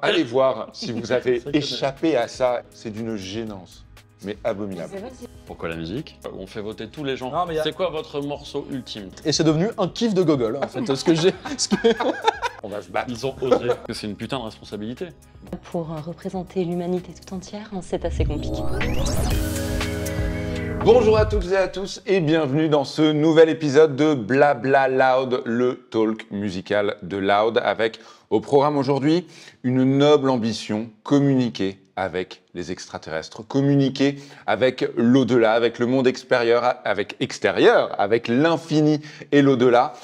allez voir si vous avez échappé à ça. C'est d'une gênance, mais abominable. Pourquoi la musique? On fait voter tous les gens. Non, mais C'est quoi votre morceau ultime? Et c'est devenu un kiff de gogol, en fait, ce que j'ai... On va se battre. Ils ont osé. C'est une putain de responsabilité. Pour représenter l'humanité tout entière, c'est assez compliqué. Bonjour à toutes et à tous et bienvenue dans ce nouvel épisode de Blabla Loud, le talk musical de Loud, avec au programme aujourd'hui une noble ambition, communiquer avec les extraterrestres, communiquer avec l'au-delà, avec le monde extérieur, avec l'infini et l'au-delà.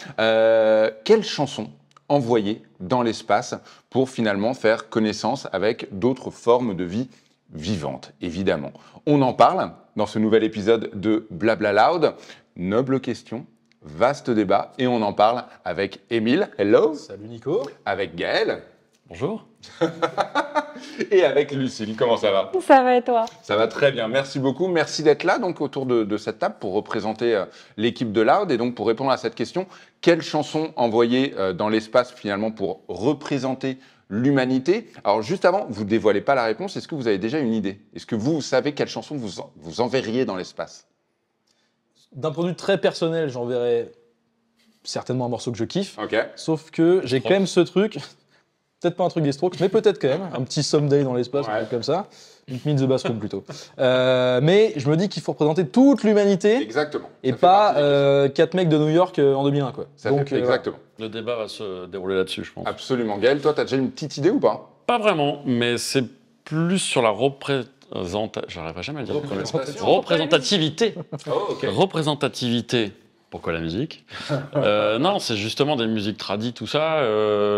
Quelle chanson envoyer dans l'espace pour finalement faire connaissance avec d'autres formes de vie vivantes, évidemment. On en parle dans ce nouvel épisode de Blabla Loud. Noble question, vaste débat, et on en parle avec Émile, hello. Salut Nico. Avec Gaël. Bonjour. Et avec Lucille, comment ça va? Ça va et toi? Ça va très bien, merci beaucoup. Merci d'être là donc autour de cette table pour représenter l'équipe de Loud. Et donc pour répondre à cette question, quelle chanson envoyer dans l'espace finalement pour représenter l'humanité? Alors juste avant, vous ne dévoilez pas la réponse, est-ce que vous avez déjà une idée? Est-ce que vous savez quelle chanson vous enverriez dans l'espace? D'un point de vue très personnel, j'enverrais certainement un morceau que je kiffe. Ok. Sauf que j'ai quand même ce truc, peut-être pas un truc des Strokes, mais peut-être quand même, un petit Someday dans l'espace, un truc comme ça. Meet the Bathroom plutôt. Mais je me dis qu'il faut représenter toute l'humanité. Exactement. Et pas 4 mecs de New York en 2001, quoi. Exactement. Le débat va se dérouler là-dessus, je pense. Absolument. Gaël, toi, tu as déjà une petite idée ou pas? Pas vraiment, mais c'est plus sur la représentation. J'arriverai jamais à le dire. Représentativité. Oh, ok. Représentativité. Pourquoi la musique? Non, c'est justement des musiques tradies, tout ça,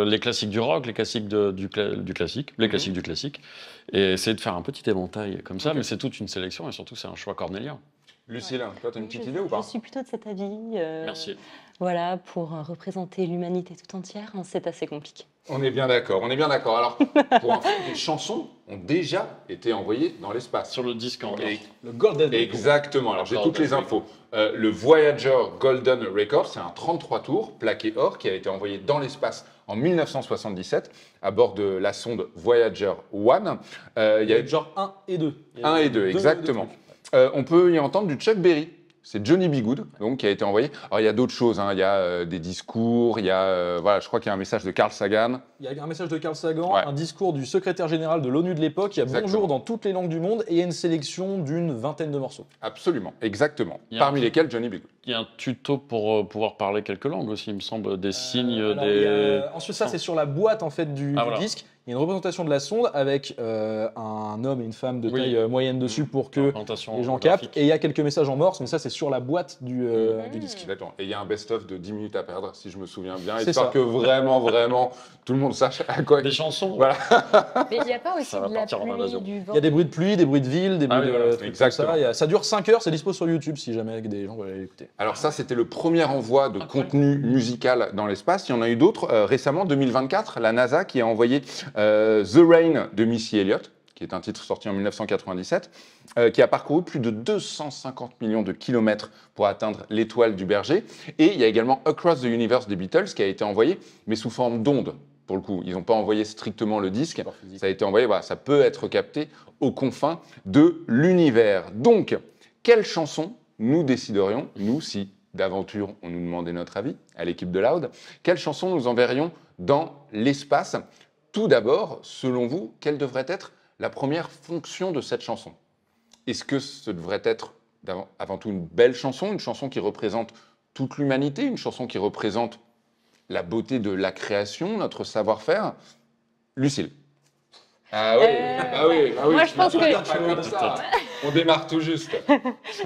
les classiques du rock, les classiques du classique, les classiques du classique, et essayer de faire un petit éventail comme ça, mais c'est toute une sélection et surtout c'est un choix cornélien. Lucille, toi, tu as une petite idée ou pas? Je suis plutôt de cet avis. Merci. Voilà, pour représenter l'humanité tout entière, c'est assez compliqué. On est bien d'accord, on est bien d'accord. Alors, pour info, les chansons ont déjà été envoyées dans l'espace. Sur le disque en Le Golden. Exactement, alors j'ai toutes les infos. Le Voyager Golden Record, c'est un 33 tours plaqué or qui a été envoyé dans l'espace en 1977 à bord de la sonde Voyager 1. Il y a genre 1 et 2. 1 et 2, exactement. On peut y entendre du Chuck Berry. C'est Johnny B. Good, donc, qui a été envoyé. Alors, il y a d'autres choses, hein. Il y a des discours, il y a, voilà, je crois qu'il y a un message de Carl Sagan. Il y a un message de Carl Sagan, Ouais. un discours du secrétaire général de l'ONU de l'époque, il y a Exactement. bonjour dans toutes les langues du monde, et il y a une sélection d'une vingtaine de morceaux. Absolument, exactement. Il y a Parmi lesquels Johnny B. Good. Il y a un tuto pour pouvoir parler quelques langues aussi, il me semble, des signes, Alors, ensuite, ça, c'est sur la boîte en fait, du voilà. disque. Il y a une représentation de la sonde avec un homme et une femme de Oui. taille moyenne dessus pour que représentation les gens captent. graphique. Et il y a quelques messages en morse, mais ça, c'est sur la boîte du disque. Exactement. Et il y a un best-of de 10 minutes à perdre, si je me souviens bien, C'est histoire ça. que vraiment, tout le monde sache à quoi... Des chansons. Voilà. Mais il n'y a pas aussi Ça va de la partir en pluie, invasion. du vent. Il y a des bruits de pluie, des bruits de ville, des bruits oui, de voilà. trucs comme Exactement. ça. Ça dure 5 heures, c'est dispo sur YouTube si jamais des gens veulent aller l'écouter. Alors ça, c'était le premier envoi de contenu musical dans l'espace. Il y en a eu d'autres. Récemment, 2024, la NASA qui a envoyé The Rain de Missy Elliott, qui est un titre sorti en 1997, qui a parcouru plus de 250 millions de kilomètres pour atteindre l'étoile du Berger. Et il y a également Across the Universe des Beatles qui a été envoyé, mais sous forme d'onde. Pour le coup, ils n'ont pas envoyé strictement le disque. Ça a été envoyé, voilà, ça peut être capté aux confins de l'univers. Donc, quelle chanson nous déciderions, nous, si d'aventure on nous demandait notre avis à l'équipe de Loud, quelle chanson nous enverrions dans l'espace? Tout d'abord, selon vous, quelle devrait être la première fonction de cette chanson? Est-ce que ce devrait être avant tout une belle chanson, une chanson qui représente toute l'humanité, une chanson qui représente la beauté de la création, notre savoir-faire? Lucille. Ah oui, ah oui, ah oui. Moi, je pense On démarre tout juste. Moi,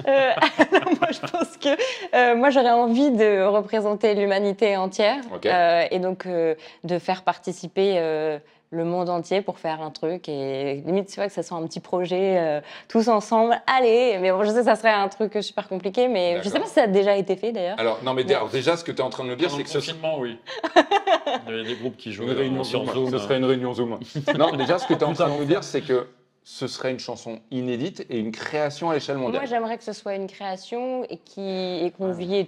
je pense que moi, j'aurais envie de représenter l'humanité entière Ok. et donc de faire participer le monde entier pour faire un truc et limite, tu vois, que ça soit un petit projet tous ensemble. Allez, mais bon, je sais que ça serait un truc super compliqué, mais je sais pas si ça a déjà été fait d'ailleurs. Alors, non, mais alors, déjà, ce que tu es en train de me dire, Pendant c'est le que ce confinement, oui. Il y avait des groupes qui jouaient une réunion sur Zoom. Zoom. Ce serait une réunion Zoom. Non, déjà, ce que tu es en train de me dire, c'est que ce serait une chanson inédite et une création à l'échelle mondiale. Moi, j'aimerais que ce soit une création et qu'on vienne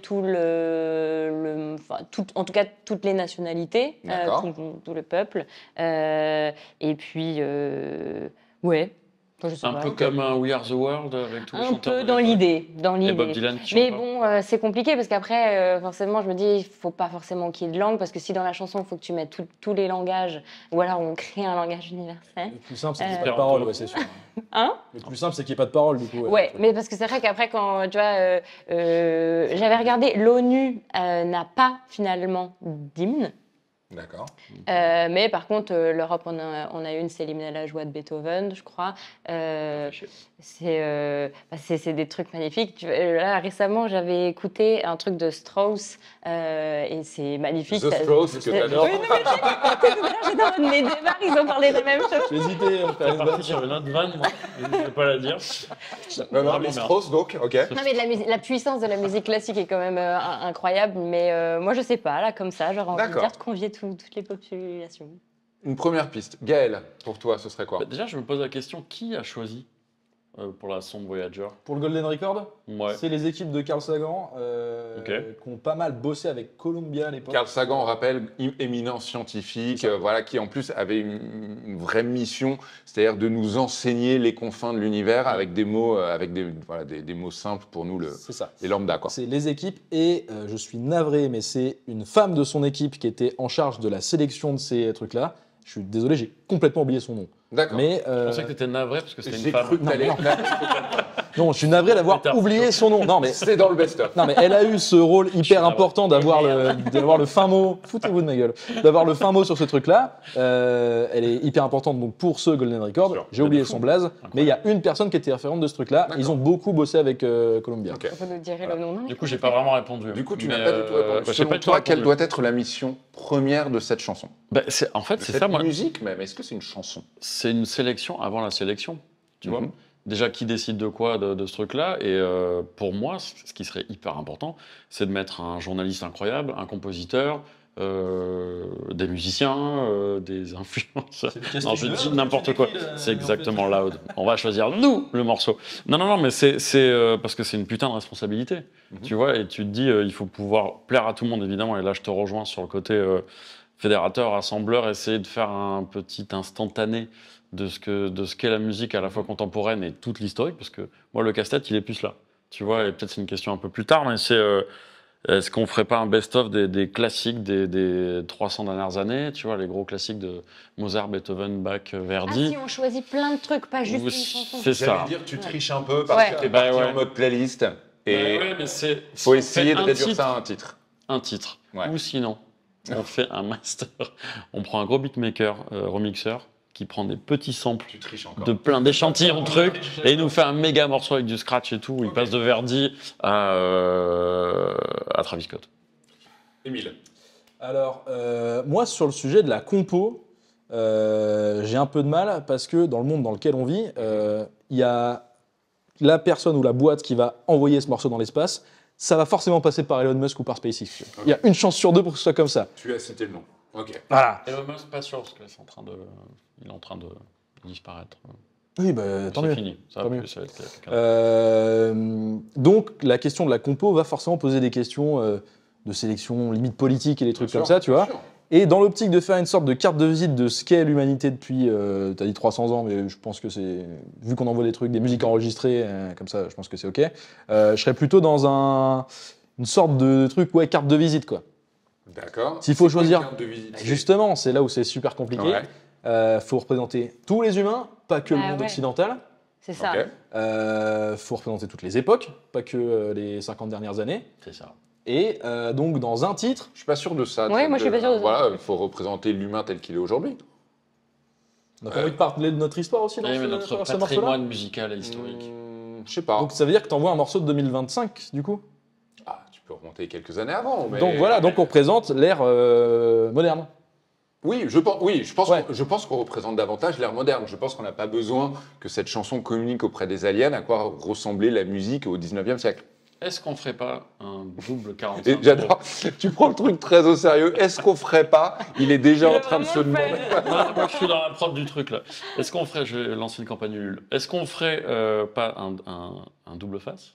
en tout cas toutes les nationalités, D'accord. tout le peuple. Et puis, ouais. Je sais Un pas. peu comme un We Are the World avec tous les Un chanteurs. peu de dans l'époque. l'idée, Et Bob Dylan qui Mais chante pas. bon, c'est compliqué parce qu'après, forcément, je me dis, il faut pas forcément qu'il y ait de langue parce que si dans la chanson, il faut que tu mettes tous les langages, ou alors on crée un langage universel. Le plus simple, c'est qu'il n'y ait pas de Euh, parole, ouais, c'est sûr. Hein? Le plus simple, c'est qu'il n'y ait pas de parole, du coup. Ouais, mais parce que c'est vrai qu'après, quand tu vois, j'avais regardé, l'ONU n'a pas finalement d'hymne. D'accord. Mais par contre, l'Europe, on a une, c'est l'hymne à la joie de Beethoven, je crois. C'est des trucs magnifiques. Là, récemment, j'avais écouté un truc de Strauss et c'est magnifique. The Strauss, que t'adores. Oui, non, mais j'étais dans mes débats, ils ont parlé des mêmes choses. J'ai hésité à faire Je une suis parti sur une autre vanne, moi. Je ne vais pas la dire. Non, Bravo, mais merde. Strauss, donc, ok. Non, mais la puissance de la musique classique est quand même incroyable. Mais moi, je sais pas, là, comme ça, j'aurais envie de D'accord. dire de convier toutes les populations. Une première piste. Gaël, pour toi, ce serait quoi? Bah, déjà, je me pose la question, qui a choisi pour la sonde Voyager? Pour le Golden Record, Ouais. c'est les équipes de Carl Sagan Ok. qui ont pas mal bossé avec Columbia à l'époque. Carl Sagan, on rappelle, éminent scientifique, voilà, qui en plus avait une vraie mission, c'est-à-dire de nous enseigner les confins de l'univers avec des mots, des mots simples pour nous, C'est ça. les lambda, quoi. C'est les équipes et je suis navré, mais c'est une femme de son équipe qui était en charge de la sélection de ces trucs-là. Je suis désolé, j'ai complètement oublié son nom. D'accord. Mais Je pensais que tu étais navré parce que c'était J'ai une femme. cru que t'allais. non, je suis navré d'avoir Peter oublié son nom. Non, mais C'est dans le best-of. non, mais elle a eu ce rôle suis hyper navré. important d'avoir le fin mot. Foutez-vous de ma gueule. D'avoir le fin mot sur ce truc-là. Elle est hyper importante donc pour ce Golden Record. Bien sûr. J'ai oublié C'est fou. son blaze, mais il y a une personne qui était référente de ce truc-là. D'accord. Ils ont beaucoup bossé avec Columbia. Ok. Vous nous direz le nom. Du coup, j'ai pas vraiment répondu. Du coup, tu Mais, n'as pas du tout répondu. j'ai Selon pas du tout toi, quelle répondu. doit être la mission première de cette chanson? Bah, en fait, c'est Cette ça, moi. musique, même. Est-ce que c'est une chanson? C'est une sélection avant la sélection, tu vois. Mhm. Déjà, qui décide de quoi de ce truc-là? Et pour moi, ce qui serait hyper important, c'est de mettre un journaliste incroyable, un compositeur, des musiciens, des influenceurs. Non, je dis n'importe quoi. C'est exactement loud. On va choisir, nous, le morceau. Non, mais c'est parce que c'est une putain de responsabilité. Mhm. Tu vois, et tu te dis, il faut pouvoir plaire à tout le monde, évidemment. Et là, je te rejoins sur le côté fédérateur, rassembleur, essayer de faire un petit instantané de ce qu'est la musique à la fois contemporaine et toute l'historique, parce que moi, le casse-tête, il est plus là. Tu vois, et peut-être c'est une question un peu plus tard, mais c'est est-ce qu'on ferait pas un best-of des classiques des 300 dernières années, tu vois, les gros classiques de Mozart, Beethoven, Bach, Ah Verdi. si, on choisit plein de trucs, pas juste Ou une chanson. c'est ça. dire, tu triches un peu parce Ouais. que t'es Bah parti ouais. en mode playlist. Et Ouais, mais c'est faut si on essayer fait de un réduire titre, ça à un titre. un titre. Ouais. Ou sinon, on fait un master. On prend un gros beatmaker, remixeur, qui prend des petits samples Tu triches encore. de plein d'échantillons de trucs et il nous fait un méga morceau avec du scratch et tout. Où il passe de Verdi à Travis Scott. Émile. Alors, moi, sur le sujet de la compo, j'ai un peu de mal parce que dans le monde dans lequel on vit, il y a la personne ou la boîte qui va envoyer ce morceau dans l'espace. Ça va forcément passer par Elon Musk ou par SpaceX. Il y a une chance sur deux pour que ce soit comme ça. Tu as cité le nom. Ok. Voilà. Elon Musk, pas sûr, parce qu'il est en train de disparaître. Oui, bah, tant C'est mieux. fini. Ça, Tant va mieux. plus, ça va être quelqu'un. Donc, la question de la compo va forcément poser des questions de sélection limite politique et des trucs Bien comme sûr, ça, tu bien vois. sûr. Et dans l'optique de faire une sorte de carte de visite de ce qu'est l'humanité depuis, t'as dit 300 ans, mais je pense que c'est, vu qu'on envoie des trucs, des musiques enregistrées, comme ça, je pense que c'est ok. Je serais plutôt dans une sorte de truc, ouais, carte de visite, quoi. D'accord. S'il faut C'est quoi une choisir- carte de visite, c'est- Justement, c'est là où c'est super compliqué. Ouais. Faut représenter tous les humains, pas que le Bah monde ouais. occidental. C'est ça. Ok. Faut représenter toutes les époques, pas que les 50 dernières années. C'est ça. Et donc, dans un titre, Je suis pas sûr de ça. Ouais, moi, je suis pas sûre de ça. Voilà, il faut représenter l'humain tel qu'il est aujourd'hui. on a pas envie de parler de notre histoire aussi dans Oui, mais ce notre morceau-là. patrimoine musical et historique. Je sais pas. Donc, ça veut dire que t'envoies un morceau de 2025, du coup. Ah, tu peux remonter quelques années avant. Mais... Donc voilà, donc on représente l'ère moderne. Oui, je pense, Ouais. je pense qu'on représente davantage l'ère moderne. Je pense qu'on n'a pas besoin que cette chanson communique auprès des aliens à quoi ressemblait la musique au 19e siècle. est-ce qu'on ferait pas un double 45 Et j'adore, tu prends le truc très au sérieux. Est-ce qu'on ferait pas? Il est déjà en train de se demander. Non, moi, je suis dans la prod du truc là. Est-ce qu'on ferait, je vais lancer une campagne Ulule. Est-ce qu'on ferait pas un double face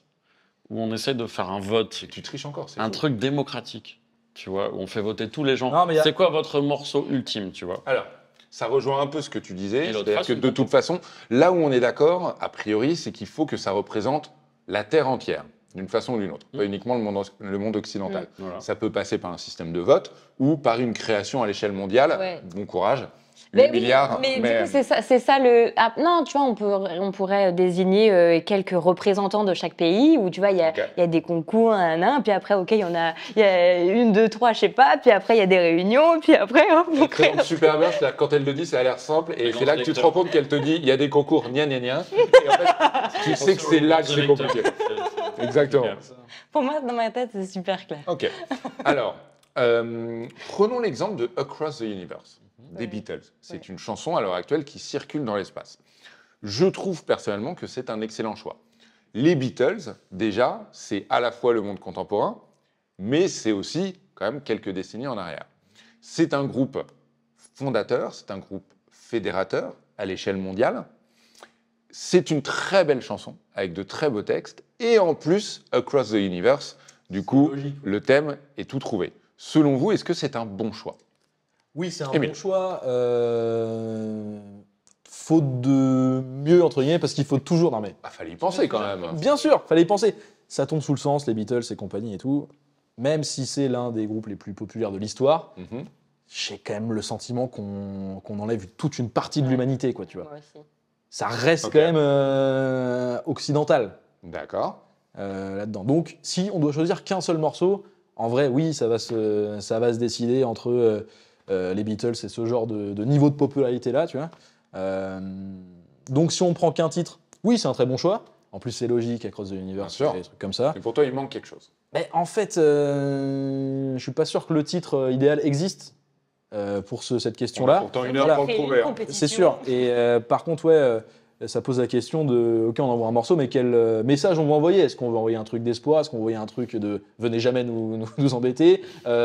où on essaie de faire un vote, Tu triches encore, c'est un fou. truc démocratique, tu vois, où on fait voter tous les gens. Non, mais C'est quoi votre morceau ultime, tu vois? Alors, ça rejoint un peu ce que tu disais. Et l'autre C'est-à-dire face, que une de toute façon, là où on est d'accord, a priori, c'est qu'il faut que ça représente la Terre entière, d'une façon ou d'une autre, pas uniquement le monde occidental. Voilà. Ça peut passer par un système de vote ou par une création à l'échelle mondiale. Ouais. Bon courage. 8 Mais oui, milliards. mais du coup, c'est ça le. Ah, non, tu vois, on pourrait désigner quelques représentants de chaque pays où tu vois, il Ok. y a des concours, puis après, ok, il y a une, deux, trois, je sais pas, puis après, il y a des réunions, puis après, hop, on Elle crée. présente super bien, c'est-à-dire que quand elle le dit, ça a l'air simple, et Les c'est là que tu te lecteurs. rends compte qu'elle te dit, il y a des concours, gna gna gna, et en fait, tu sais que c'est là que c'est compliqué. Exactement. Pour moi, dans ma tête, c'est super clair. Ok. Alors, prenons l'exemple de Across the Universe, des Beatles. C'est une chanson à l'heure actuelle qui circule dans l'espace. Je trouve personnellement que c'est un excellent choix. Les Beatles, déjà, c'est à la fois le monde contemporain, mais c'est aussi quand même quelques décennies en arrière. C'est un groupe fondateur, c'est un groupe fédérateur à l'échelle mondiale. C'est une très belle chanson, avec de très beaux textes, et en plus, Across the Universe, du coup, logique. le thème est tout trouvé. Selon vous, est-ce que c'est un bon choix? Oui, c'est un Émile. bon choix. Faute de mieux, entre guillemets, parce qu'il faut toujours. Non, mais Ah, fallait y penser quand même. bien sûr, fallait y penser. Ça tombe sous le sens, les Beatles et compagnie et tout. Même si c'est l'un des groupes les plus populaires de l'histoire, Mhm. j'ai quand même le sentiment qu'on enlève toute une partie de l'humanité, quoi, tu vois. Moi aussi. Ça reste Ok. quand même occidental D'accord. là-dedans. Donc, si on doit choisir qu'un seul morceau, en vrai, oui, ça va se décider entre les Beatles et ce genre de niveau de popularité-là, tu vois. Donc, si on prend qu'un titre, oui, c'est un très bon choix. En plus, c'est logique, Across the Universe, Bien sûr. des trucs comme ça. Mais pour toi, il manque quelque chose. Mais en fait, je suis pas sûr que le titre idéal existe pour cette question-là. Pourtant, une Voilà. heure pour le trouver. hein. C'est sûr. Et par contre, ouais, ça pose la question de, ok, on envoie un morceau, mais quel message on va envoyer? Est-ce qu'on veut envoyer un truc d'espoir? Est-ce qu'on va envoyer un truc de venez jamais nous embêter?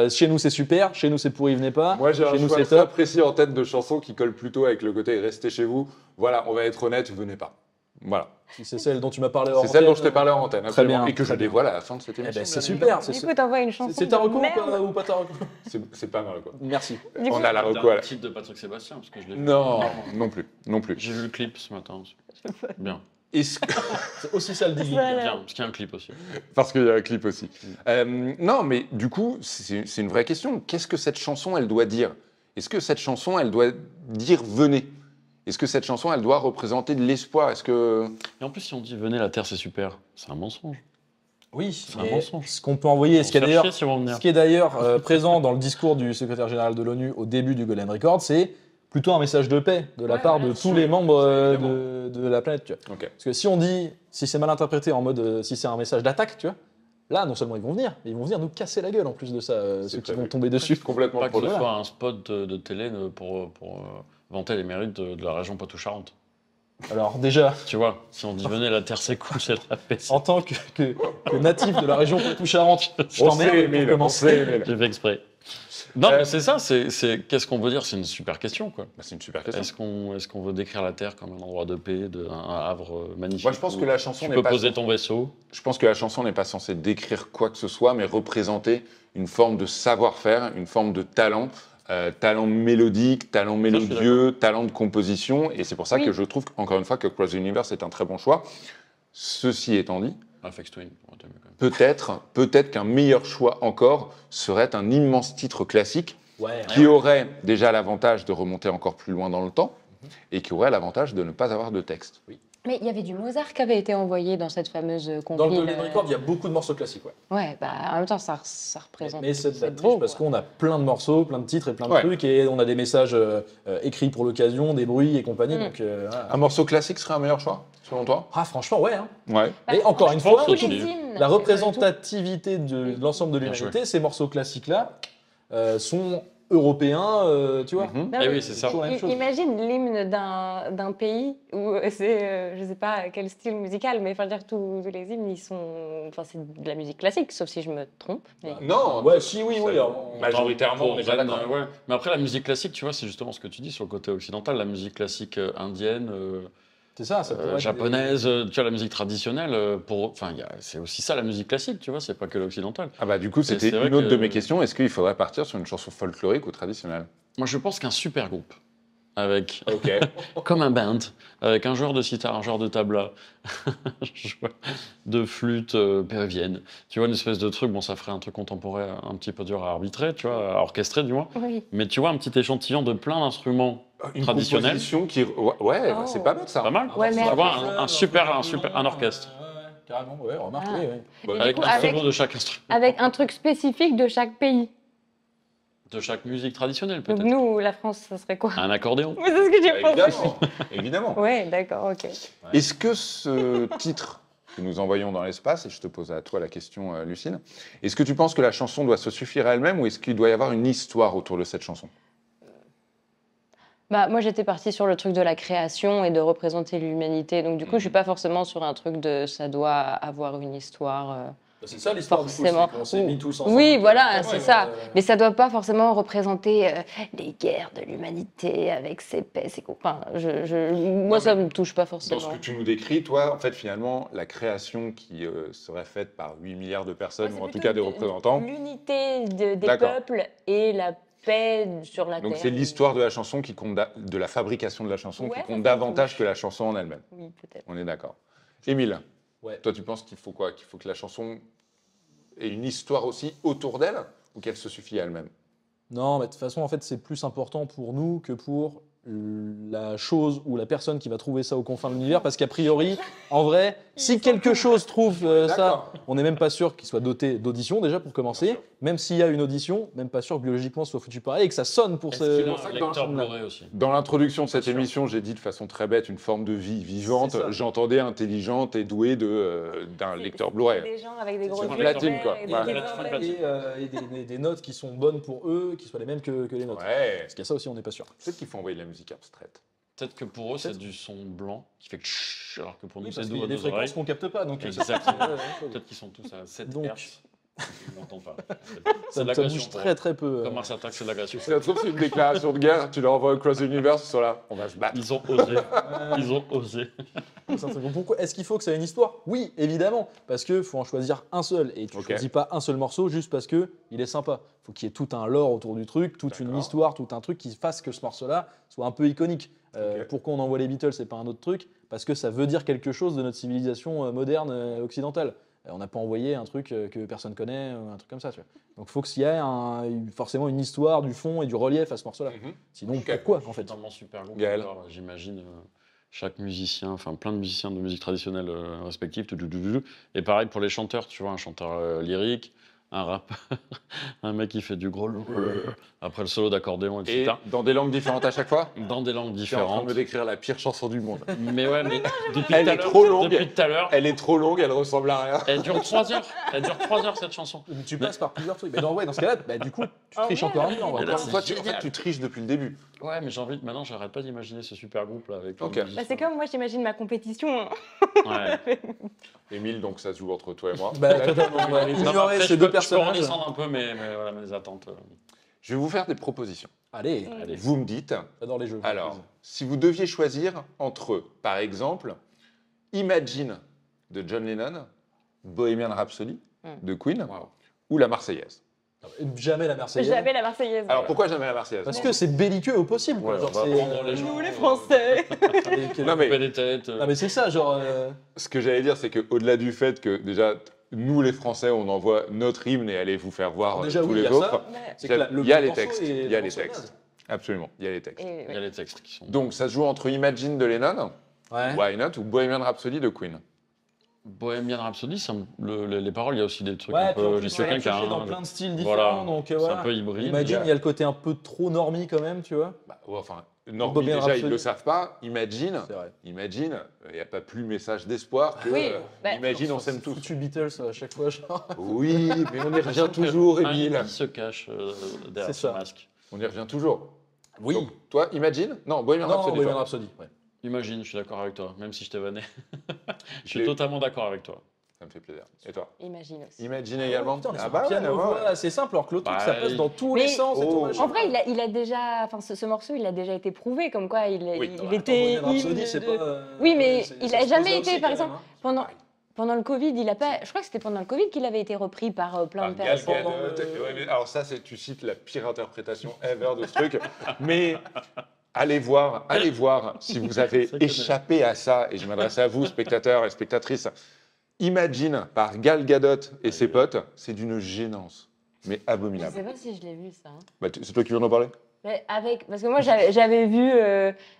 Chez nous, c'est super. Chez nous, c'est pourri, venez pas. Moi, j'ai un Chez nous, choix c'est très top. précis en tête de chansons qui colle plutôt avec le côté restez chez vous. Voilà, on va être honnête, venez pas. Voilà. C'est celle dont tu m'as parlé hors C'est celle dont antenne. je t'ai parlé en antenne, absolument. bien, Et que je très bien. dévoile à la fin de cette Eh émission. ben, c'est bien super. évidemment. Du coup, t'envoies une chanson. C'est ta de reco merde. ou pas ta reco? C'est pas mal, quoi. Merci. Du coup, On a la reco à Le la... titre de Patrick Sébastien, parce que je l'ai vu. Non, non plus, non plus. J'ai vu le clip ce matin aussi. Bien. Est-ce que- C'est aussi ça le digging. Voilà. Bien, parce qu'il y a un clip aussi. Parce qu'il y a un clip aussi. Non, mais du coup, c'est une vraie question. Qu'est-ce que cette chanson, elle doit dire? Est-ce que cette chanson, elle doit dire venez? Est-ce que cette chanson, elle doit représenter de l'espoir? Est-ce que... Et en plus, si on dit venez, la Terre c'est super, c'est un mensonge. Oui, un mais mensonge. ce qu'on peut envoyer, ce qui est d'ailleurs si on va venir. Ce qui est d'ailleurs présent dans le discours du secrétaire général de l'ONU au début du Golden Record, c'est plutôt un message de paix de la Ouais, part bien de sûr. tous les membres Évidemment. de la planète. Tu vois. Ok. Parce que si on dit, si c'est mal interprété en mode, si c'est un message d'attaque, tu vois, là, non seulement ils vont venir, mais ils vont venir nous casser la gueule en plus de ça, C'est ceux qui prévu. vont tomber dessus. Complètement Pas que ce produit. soit un spot de télé pour vanter les mérites de la région Poitou-Charentes. Alors déjà, Tu vois, si on dit venez, la Terre c'est cool, c'est la paix. en tant que natif de la région Poitou-Charentes, je On t'emmerde sait, pour Emile, on commencer. sait, Emile. J'ai fait exprès. Non, mais c'est ça, qu'est-ce qu'on veut dire? C'est une super question, quoi. Bah, c'est une super question. Est-ce qu'on veut décrire la Terre comme un endroit de paix, un havre magnifique? Moi, je pense où que la chanson tu n'est peux pas... poser ton vaisseau. Je pense que la chanson n'est pas censée décrire quoi que ce soit, mais représenter une forme de savoir-faire, une forme de talent, talent mélodique, talent je suis mélodieux, talent de composition. Et c'est pour ça Oui. que je trouve, encore une fois, que Cross the Universe est un très bon choix. Ceci étant dit, Aphex Twin, on t'aime quand même. peut-être qu'un meilleur choix encore serait un immense titre classique Ouais, qui aurait déjà l'avantage de remonter encore plus loin dans le temps et qui aurait l'avantage de ne pas avoir de texte. Mais il y avait du Mozart qui avait été envoyé dans cette fameuse dans le compile. Golden Record, il y a beaucoup de morceaux classiques. Ouais. Ouais, bah en même temps, ça représente. Mais c'est de la c'est triche beau, parce quoi. qu'on a plein de morceaux, plein de titres et plein de Ouais. trucs et on a des messages écrits pour l'occasion, des bruits et compagnie. Mm. Donc, voilà. Un morceau classique serait un meilleur choix, selon toi? Ah, franchement, ouais. Hein. Ouais. Bah, Et encore moi, une je fois, pense que aussi. les hymnes, La c'est représentativité de l'ensemble de Bien l'humanité, ces morceaux classiques-là sont européen, tu vois. Mhm. Non, Eh mais oui, c'est ça. toujours la même chose. Imagine l'hymne d'un pays où c'est, je sais pas quel style musical, mais enfin, je veux dire, tous les hymnes, ils sont. Enfin, c'est de la musique classique, sauf si je me trompe. Mais... Non, Ouais, si, oui, oui. alors, majoritairement, on est pas Rennes, d'accord. ouais. Mais après, la musique classique, tu vois, c'est justement ce que tu dis sur le côté occidental. La musique classique indienne, c'est ça, ça pourrait être japonaise, tu vois, la musique traditionnelle. Enfin, c'est aussi ça la musique classique, tu vois, c'est pas que l'occidental. Ah bah du coup, C'est c'était vrai une autre que- de mes questions. Est-ce qu'il faudrait partir sur une chanson folklorique ou traditionnelle? Moi, je pense qu'un super groupe, avec, Ok. comme un band, avec un joueur de sitar, un joueur de tabla, un joueur de flûte péruvienne, tu vois, une espèce de truc, bon, ça ferait un truc contemporain un petit peu dur à arbitrer, tu vois, à orchestrer du moins, Oui. mais tu vois, un petit échantillon de plein d'instruments Une traditionnels, composition qui... Ouais, Oh. c'est pas mal ça. pas mal. Ouais, mais tu vois, après- un orchestre, Carrément, ouais, remarque, Ah. oui, oui. Et avec du coup, un solo de chaque instrument, avec un truc spécifique de chaque pays. de chaque musique traditionnelle Donc peut-être. nous, la France, ça serait quoi? Un accordéon. Mais c'est ce que j'ai pensé. Évidemment. Évidemment. Ouais, d'accord, ok. Est-ce que ce titre que nous envoyons dans l'espace, et je te pose à toi la question, Lucille, est-ce que tu penses que la chanson doit se suffire à elle-même ou est-ce qu'il doit y avoir une histoire autour de cette chanson? Bah, moi, j'étais partie sur le truc de la création et de représenter l'humanité. Donc, du coup, je suis pas forcément sur un truc de ça doit avoir une histoire. C'est ça l'histoire, Forcément. du coup, c'est qu'on s'est mis tous ensemble. Oui, voilà, Ouais, c'est ouais, ça. ouais. Mais ça doit pas forcément représenter les guerres de l'humanité avec ses paix, ses copains. Moi, ça me touche pas Dans ce forcément. que tu nous décris, toi, en fait, finalement, la création qui serait faite par 8 milliards de personnes, ou en tout cas des représentants, L'unité des D'accord. peuples et la paix sur la donc terre. c'est l'histoire de la chanson qui compte, de la fabrication de la chanson Ouais, qui ça compte me davantage touche. que la chanson en elle-même. Oui, peut-être. On est d'accord. Émile, Ouais. toi, tu penses qu'il faut quoi? Qu'il faut que la chanson ait une histoire aussi autour d'elle ou qu'elle se suffit à elle-même? Non, mais de toute façon, en fait, c'est plus important pour nous que pour la chose ou la personne qui va trouver ça aux confins de l'univers, parce qu'a priori, en vrai, si quelque chose trouve ça, D'accord. on n'est même pas sûr qu'il soit doté d'audition déjà pour Bien commencer. sûr. Même s'il y a une audition, même pas sûr que biologiquement ce soit foutu pareil et que ça sonne pour Est-ce ce. qu'il a ça un que dans lecteur le- Blu-ray aussi? Dans l'introduction de cette Bien sûr. émission, j'ai dit de façon très bête une forme de vie vivante. C'est ça. J'entendais intelligente et douée d'un lecteur C'est Blu-ray. des gens avec des gros sur yeux platine, verts quoi. et des Ouais. gueules Platine, vertes. platine. Et des notes qui sont bonnes pour eux, qui soient les mêmes que les nôtres. Ouais. Parce qu'il y a ça aussi, on n'est pas sûr. Peut-être qu'il faut envoyer de la musique abstraite. Peut-être que pour eux, c'est Peut-être. du son blanc qui fait tch, alors que pour nous, Oui, c'est parce qu'il y doux a à des nos fréquences oreilles. qu'on capte pas, donc Exactement. c'est la même chose. Peut-être qu'ils sont tous à 7 Donc, Hz. Ils n'entendent pas. C'est Ça, de la ça agression bouge pour très eux. très peu. Comme Mars Attack, c'est de l'agression. Si ça se trouve, c'est une déclaration de guerre, tu leur envoies Across the Universe, ils sont là, on va se battre. Ils ont osé. Ils ont osé. C'est un truc. Donc, pourquoi est-ce qu'il faut que ça ait une histoire? Oui, évidemment, parce que faut en choisir un seul et tu Ok. choisis pas un seul morceau juste parce que il est sympa. Faut qu'il y ait tout un lore autour du truc, toute une D'accord. histoire, tout un truc qui fasse que ce morceau-là soit un peu iconique. Ok. Pourquoi on envoie les Beatles et pas un autre truc? Parce que ça veut dire quelque chose de notre civilisation moderne occidentale. On n'a pas envoyé un truc que personne connaît, un truc comme ça. Tu vois. Donc il faut qu'il y ait forcément une histoire, du fond et du relief à ce morceau-là. Mhm. Sinon, Ok. pourquoi en fait? Totalement super groupe. Gaël. encore, j'imagine chaque musicien, enfin plein de musiciens de musique traditionnelle respectifs. Et pareil pour les chanteurs, tu vois, un chanteur lyrique, un rappeur, un mec qui fait du gros après le solo d'accordéon, Et etc. dans des langues différentes à chaque fois? Dans des langues Tu es en train de différentes. me décrire la pire chanson du monde. Mais ouais, mais depuis Elle tout à est l'heure- trop longue. Depuis tout à l'heure, Elle est trop longue, elle ressemble à rien. elle dure 3 heures. Elle dure 3 heures cette chanson. Tu passes par plusieurs trucs. Mais dans ce cas-là, du coup, tu triches encore un peu. en vrai. Mais là, Encore une fois, c'est en fait, génial. tu triches depuis le début. Ouais, mais j'ai envie. Maintenant, j'arrête pas d'imaginer ce super groupe là avec. Ok. plein de musiciens. Bah, c'est comme moi, j'imagine ma compétition. Ouais. Émile, donc ça se joue entre toi et moi. Bah, totalement. Ouais. Non, Ignorer après, ces je deux peux personnages. redescendre un peu, mais voilà mes attentes. Je vais vous faire des propositions. Allez, Allez. Vous me dites, j'adore les jeux. alors, si vous deviez choisir entre, par exemple, Imagine de John Lennon, Bohemian Rhapsody de Queen Waouh. ou la Marseillaise. Jamais la Marseillaise. J'avais la Marseillaise. Alors pourquoi jamais la Marseillaise? Parce que c'est belliqueux au possible. Quoi. Ouais, Genre, on va c'est, prendre les gens. Nous, les Français. Non, mais- Couper les têtes. Non mais c'est ça, genre. Ce que j'allais dire, c'est qu'au-delà du fait que déjà, nous les Français, on envoie notre hymne et allez vous faire voir Déjà, tous oui, il y les a autres. ça. C'est que Il y a les morceau textes, est il y a le les morceau de textes. base. Absolument, il y a les textes. Et, Il y a les textes qui sont. Donc ça se joue entre Imagine de Lennon, Ouais. Why Not, ou Bohemian Rhapsody de Queen. Bohemian Rhapsody, les paroles, il y a aussi des trucs Ouais, un puis en peu. plus, J'ai c'est quelqu'un qui a pioché dans un. plein de styles Voilà. différents, donc C'est voilà. un peu hybride. Imagine, il y a le côté un peu trop normie quand même, tu vois. Bah, ouais, enfin, non, Bohemian déjà, ils Rhapsody. ne le savent pas. Imagine, C'est vrai. imagine, il n'y a pas plus message d'espoir que Oui, bah, Imagine, on s'aime tous. Foutu Beatles à chaque fois, genre. Oui, mais on y revient toujours, Un Émile. qui se cache derrière C'est ce ça. masque. On y revient toujours. Oui. Donc, toi, Imagine? Non, Bohemian Non, Rhapsody. Bohemian toi. Rhapsody. Ouais. Imagine, je suis d'accord avec toi, même si je t'ai vanné. Je suis Les- totalement d'accord avec toi. Ça me fait plaisir. Et toi? Imagine aussi. Imagine également? Putain, on est sur un bah piano ouais, ouais. voix, c'est simple, alors que l'autre truc, Bah, ça passe dans tous Mais- les sens et tout. Oh. machin. En vrai, il a déjà, enfin, ce morceau, il a déjà été prouvé, comme quoi il Oui. Attends, était. Bohemian Rhapsody, hymne c'est de- pas. Oui, mais c'est- il ça a se jamais posait été, aussi, par quand exemple, même, hein. pendant le Covid, il a pas. Je crois que c'était pendant le Covid qu'il avait été repris par plein de Par Gal personnes. Gadot. Ouais, mais alors ça, tu cites la pire interprétation ever de ce truc. Mais allez voir si vous avez Ça connaît. échappé à ça. Et je m'adresse à vous, spectateurs et spectatrices. Imagine par Gal Gadot et ses potes, c'est d'une gênance, mais Je abominable. sais pas si je l'ai vu ça. Bah, c'est toi qui viens d'en parler? Mais parce que moi j'avais vu,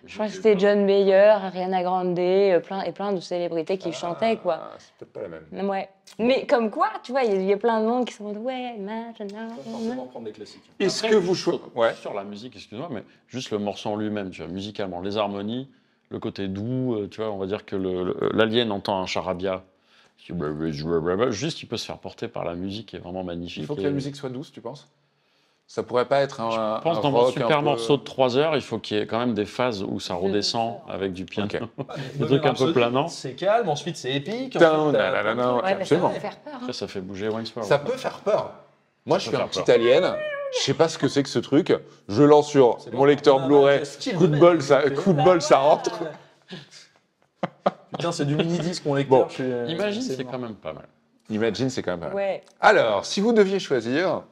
je crois que c'était John Mayer, Ariana Grande, plein de célébrités qui chantaient quoi. Ah, c'est peut-être pas la même. Ouais. Mais comme quoi, tu vois, il y a plein de monde qui sont en mode ouais, Faut forcément prendre des classiques. Est-ce Après, que vous choisissez... Ouais. Sur la musique, excuse-moi, mais juste le morceau en lui-même, tu vois, musicalement, les harmonies, le côté doux, tu vois, on va dire que l'alien entend un charabia. Juste, il peut se faire porter par la musique qui est vraiment magnifique. Il faut que Et la musique soit douce, tu penses? Ça pourrait pas être un, Je pense un dans mon rock super un peu- morceau de 3 heures, il faut qu'il y ait quand même des phases où ça redescend avec du piano. Ok. Des trucs un peu planants. C'est calme, ensuite c'est épique. Putain, ensuite, t'as- nanana, Ouais, mais ça absolument. peut faire peur. hein. Après, ça fait bouger Waynesboro. Ça peut faire peur. Moi, je peut suis un faire petit peur. alien. Je sais pas ce que c'est que ce truc. Je lance sur C'est mon bon. lecteur Ah, Blu-ray. ouais, skill Coup de de bol, mec. ça, coup de bol, ça rentre. Putain, c'est du mini-disque, mon lecteur. Bon. Imagine, c'est mort. quand même pas mal. Imagine, c'est quand même pas mal. Ouais. Alors, si vous deviez choisir,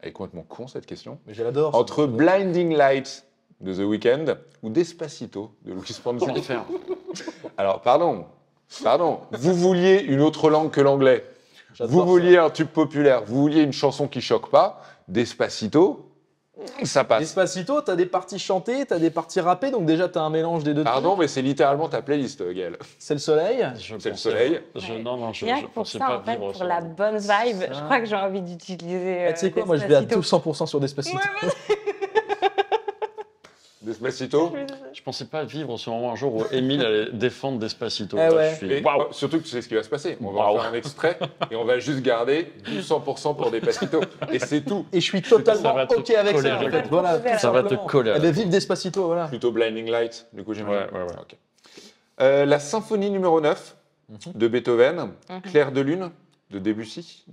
elle est complètement con cette question, Mais je l'adore. entre Blinding Lights de The Weeknd ou Despacito de Luis Fonsi. L'enfer. Alors, pardon, vous vouliez une autre langue que l'anglais. J'adore Vous ça. vouliez un tube populaire, vous vouliez une chanson qui choque pas. Despacito, ça passe. Despacito, t'as des parties chantées, t'as des parties rappées, donc déjà t'as un mélange des deux. Pardon, mais c'est littéralement ta playlist, Gaël. C'est le soleil. Je C'est le pensais- soleil. Non, je Rien que pour pensais ça, pas en fait, vivre pour ça. la bonne vibe, Ça. je crois que j'ai envie d'utiliser. Ah, tu sais quoi, moi je vais à tout 100% sur Despacito. Despacito. Je pensais pas vivre ce moment un jour où Émile allait défendre Despacito. Eh ouais. Je suis... Et, Waouh. surtout que tu sais ce qui va se passer. On va en Waouh. faire un extrait et on va juste garder du 100% pour Despacito. Et c'est tout. Et je suis totalement Ça va te ok avec coller ça. En avec fait. le- Voilà, tout Ça va te simplement. coller Eh avec ben, vive Despacito, voilà. Plutôt Blinding Light, du coup, j'imagine. Ouais. Ok. La symphonie numéro 9 de Beethoven, Clair de Lune de Debussy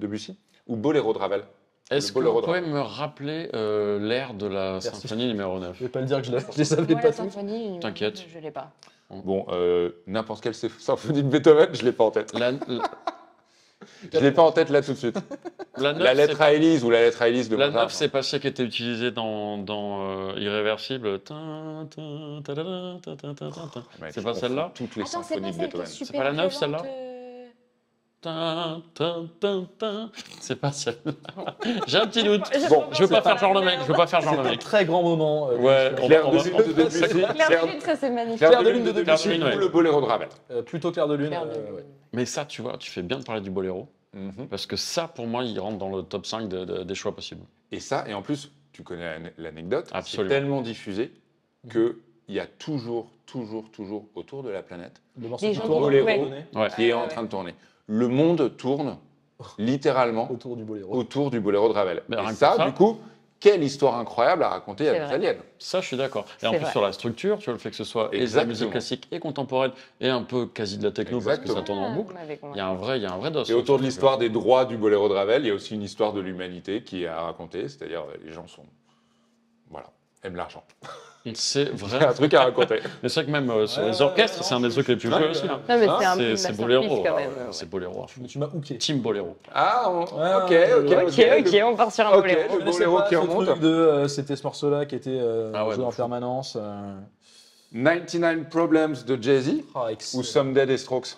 ou Boléro de Ravel. Est-ce Le que Boléro vous de pouvez Ravel. me rappeler l'air de la Merci. symphonie numéro 9 Je vais pas le dire que je les savais Moi, pas la tous. symphonie, T'inquiète. je l'ai pas. Bon, n'importe quelle symphonie de Beethoven, je l'ai pas en tête. Je l'ai pas en tête là tout de suite. La La lettre à Élise ou la lettre à Élise de La Mozart. 9, c'est pas celle qui était utilisée dans Irréversible. Tin, tin, tadada, ta, ta, ta, ta, ta. Mec, C'est je pas confonds celle-là Toutes les Attends, c'est symphonies pas de celle qui est Beethoven. super C'est pas la neuf, violente, celle-là Tin, tin, tin, tin. C'est pas celle-là. J'ai un petit doute. Bon, Je veux pas faire genre de mec. Je veux pas faire genre C'est de un mec. très grand moment. Ouais, Clair on de va- Lune de Debussy. Clair de Lune, ça c'est magnifique. Clair de Lune Lune de Clair de Debussy Lune, ou le Boléro de Ravel. Plutôt clair de lune. Clair de Lune. ouais. Mais ça, tu vois, tu fais bien de parler du boléro. Parce que ça, pour moi, il rentre dans le top 5 des choix possibles. Et ça, et en plus, tu connais l'anecdote, c'est Absolument. tellement diffusé qu'il y a toujours autour de la planète Le morceau Des qui gens tourne, qui- on ouais. connaît, Ouais. qui est en ouais. train de tourner. Le monde tourne littéralement autour du boléro. autour du Boléro de Ravel. Mais Et rien que ça, pour ça- du coup, quelle histoire incroyable à raconter à C'est des vrai. aliens. Ça, je suis d'accord. Et en C'est plus, vrai. sur la structure, tu vois, le fait que ce soit et de la Exactement. musique classique et contemporaine et un peu quasi de la techno parce que Exactement. ça tourne en boucle, il y a un vrai dos. Et autour de l'histoire des droits du Boléro de Ravel, il y a aussi une histoire de l'humanité qui est à raconter, c'est-à-dire les gens aiment l'argent. C'est Il y a vrai. un truc à raconter. Mais c'est vrai que même sur Ouais, les ouais, orchestres, ouais, c'est un non, des trucs les plus je- joués aussi. hein. Non, mais Hein, c'est un peu C'est une boléro. masterpiece quand même. C'est boléro. Tu m'as hooké. Team boléro. Ah, ok, ouais, Ok, on part sur un Ok. boléro. Le Je connaissais boléro pas qui ce remonte. truc c'était ce morceau-là qui était Ah ouais, joué de en fou. permanence. 99 Problems de Jay-Z ou Someday des Strokes.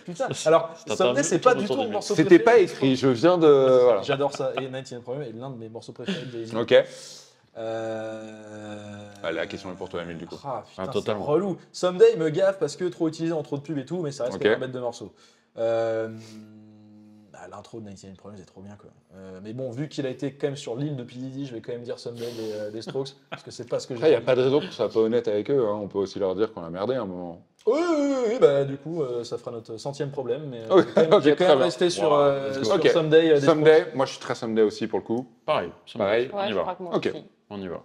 Putain, alors, c'est un Someday, c'est tour pas du autour tout du mon morceau C'était pas préféré. écrit, je viens de. Voilà. J'adore ça. Et 19 Problem est l'un de mes morceaux préférés de Jay-Z. Ok. Euh... Ah, la question est pour toi, Emile, du coup. Ah, putain, Ah, totalement. c'est relou. Someday, il me gaffe parce que trop utilisé en trop de pubs et tout, mais ça reste Ok. quand même un bête de morceau. L'intro de 99 Problems est trop bien, quoi. Mais bon, vu qu'il a été quand même sur l'île de P. Diddy, je vais quand même dire Someday des Strokes, parce que c'est pas ce que j'ai Après, il n'y a pas de raison qu'on soit pas honnête avec eux. Hein. On peut aussi leur dire qu'on a merdé à un moment. Oui, bah du coup, ça fera notre 100e problème. Mais Ok, j'ai quand très même bien. resté sur, Wow, let's go. sur Ok. Someday. des Someday, moi je suis très Someday aussi pour le coup. Pareil. ça me Pareil. va. Ouais, On y je va. crois que moi Ok. aussi. On y va.